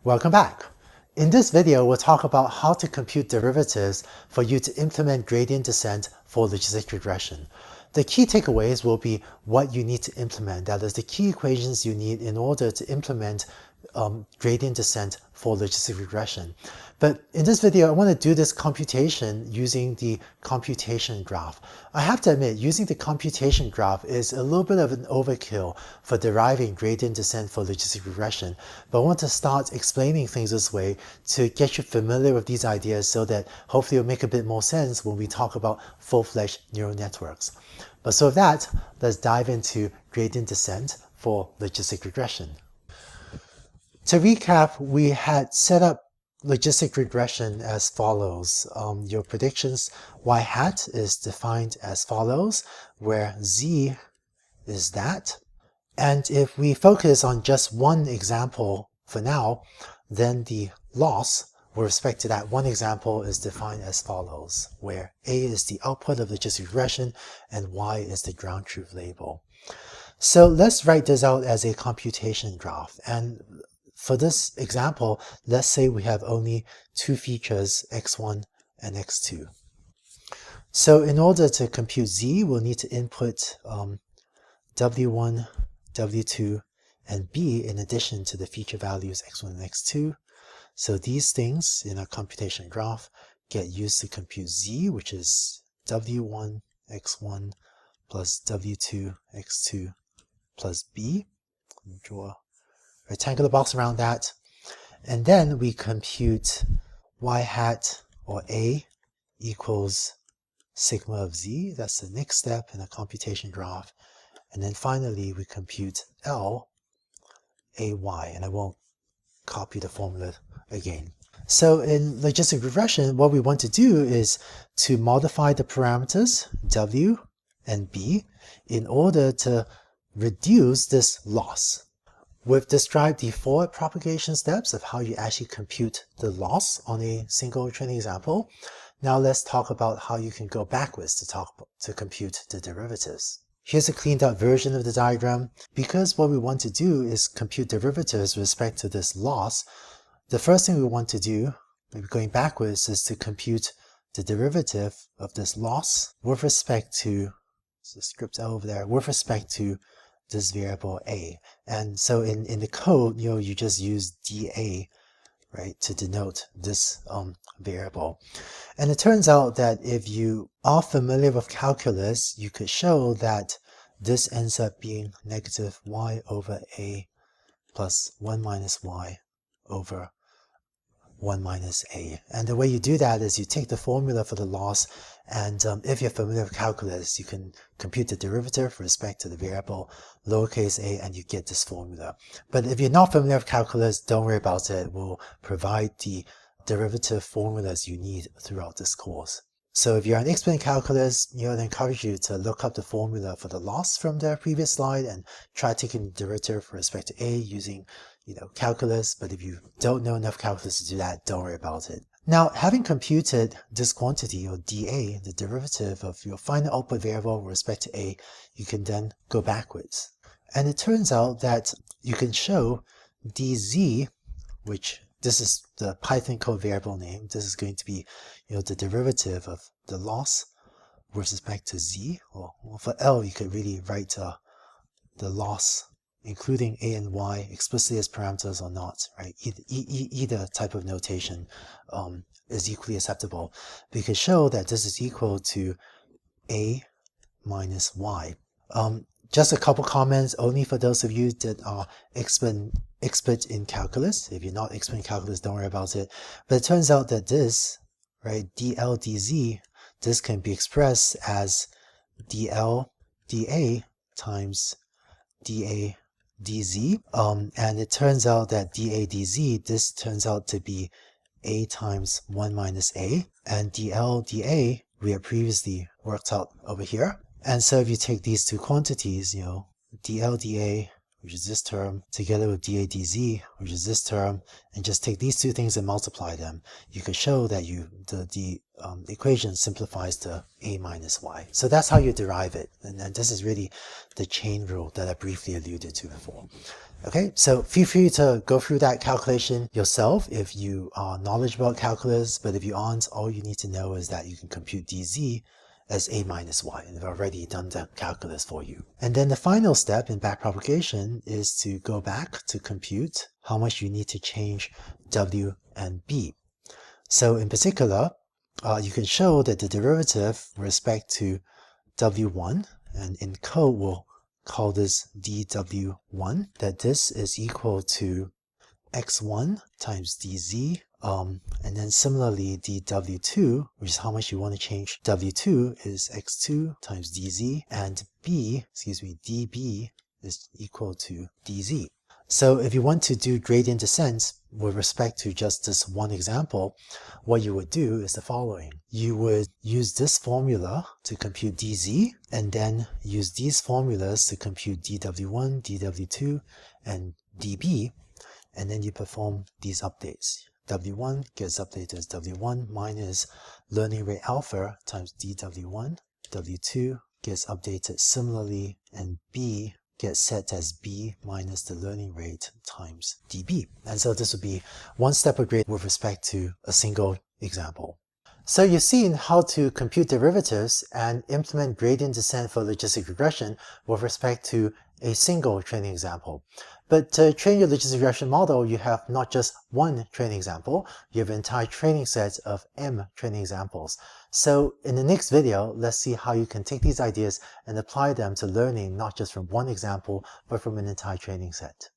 Welcome back. In this video, we'll talk about how to compute derivatives for you to implement gradient descent for logistic regression. The key takeaways will be what you need to implement, that is the key equations you need in order to implement gradient descent for logistic regression. But in this video, I want to do this computation using the computation graph. I have to admit, using the computation graph is a little bit of an overkill for deriving gradient descent for logistic regression, but I want to start explaining things this way to get you familiar with these ideas so that hopefully it'll make a bit more sense when we talk about full-fledged neural networks. But so with that, let's dive into gradient descent for logistic regression. To recap, we had set up logistic regression as follows. Your predictions y hat is defined as follows, where z is that. And if we focus on just one example for now, then the loss with respect to that one example is defined as follows, where a is the output of logistic regression and y is the ground truth label. So let's write this out as a computation graph. And for this example, let's say we have only two features, x1 and x2. So in order to compute z, we'll need to input w1, w2, and b in addition to the feature values x1 and x2. So these things in our computation graph get used to compute z, which is w1, x1 plus w2, x2 plus b. Draw rectangular box around that, and then we compute y hat, or a, equals sigma of z. That's the next step in a computation graph. And then finally we compute l, ay, and I won't copy the formula again. So in logistic regression, what we want to do is to modify the parameters w and b in order to reduce this loss. We've described the forward propagation steps of how you actually compute the loss on a single training example. Now let's talk about how you can go backwards to compute the derivatives. Here's a cleaned up version of the diagram. Because what we want to do is compute derivatives with respect to this loss, the first thing we want to do, maybe going backwards, is to compute the derivative of this loss with respect to, so script over there, with respect to this variable a. And so in the code, you just use dA, right, to denote this variable. And it turns out that if you are familiar with calculus, you could show that this ends up being negative y over a plus 1 minus y over 1 minus a. And the way you do that is you take the formula for the loss, and if you're familiar with calculus, you can compute the derivative with respect to the variable lowercase a, and you get this formula. But if you're not familiar with calculus, don't worry about it. We'll provide the derivative formulas you need throughout this course. So if you're an expert in calculus, I'd encourage you to look up the formula for the loss from the previous slide and try taking the derivative with respect to a using calculus. But if you don't know enough calculus to do that, don't worry about it. Now, having computed this quantity, or dA, the derivative of your final output variable with respect to a, you can then go backwards. And it turns out that you can show dz, which this is the Python code variable name. This is going to be the derivative of the loss with respect to z. Or for L, you could really write the loss including a and y explicitly as parameters or not, right? Either type of notation is equally acceptable. We could show that this is equal to a minus y. Just a couple comments only for those of you that are expert in calculus. If you're not expert in calculus, don't worry about it. But it turns out that this, right, dl dz, this can be expressed as dl dA times dA dz, and it turns out that dA dz, this turns out to be a times 1 minus a, and dl dA we have previously worked out over here. And so if you take these two quantities, dl dA which is this term, together with dA dz, which is this term, and just take these two things and multiply them, you could show that the equation simplifies to a minus y. So that's how you derive it. And then this is really the chain rule that I briefly alluded to before. Okay, so feel free to go through that calculation yourself if you are knowledgeable about calculus, but if you aren't, all you need to know is that you can compute dz as a minus y, and I've already done the calculus for you. And then the final step in backpropagation is to go back to compute how much you need to change w and b. So in particular, you can show that the derivative with respect to w1, and in code we'll call this dw1, that this is equal to x1 times dz, and then similarly dw2, which is how much you want to change w2, is x2 times dz, and db is equal to dz. So if you want to do gradient descent with respect to just this one example, what you would do is the following. You would use this formula to compute dz, and then use these formulas to compute dw1, dw2, and db, and then you perform these updates. W1 gets updated as W1 minus learning rate alpha times dW1. W2 gets updated similarly, and B gets set as B minus the learning rate times dB. And so this would be one step of grade with respect to a single example. So you've seen how to compute derivatives and implement gradient descent for logistic regression with respect to a single training example. But to train your logistic regression model, you have not just one training example, you have an entire training set of M training examples. So in the next video, let's see how you can take these ideas and apply them to learning not just from one example, but from an entire training set.